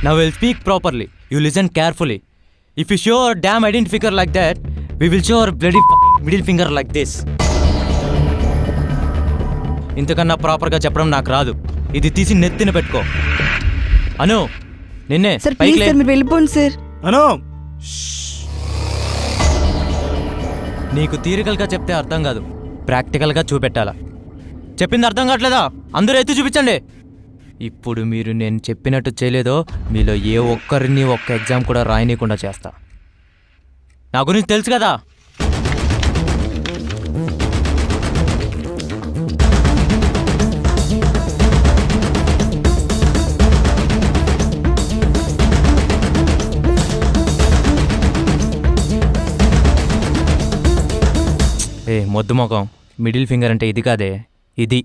Now we'll speak properly. You listen carefully. If you show a damn identifier like that, we will show our bloody middle finger like this. ఇంతకన్నా ప్రాపర్గా చెప్పడం నాకు రాదు. ఇది తీసి నెత్తిన పెట్టుకో. అను నిన్నే సార్ ప్లీజ్ సార్ మీరు వెళ్ళిపోండి సార్. అను నీకు థియరికల్గా చెప్తే అర్థం కాదు, ప్రాక్టికల్గా చూపెట్టాలా. చెప్పింది అర్థం కావట్లేదా? అందరూ ఎత్తి చూపించండి. ఇప్పుడు మీరు నేను చెప్పినట్టు చేయలేదో మీలో ఏ ఒక్కరిని ఒక్క ఎగ్జామ్ కూడా రాయనీయకుండా చేస్తా. నా గురించి తెలుసు కదా. మొద్దు మొఖం, మిడిల్ ఫింగర్ అంటే ఇది కాదే, ఇది.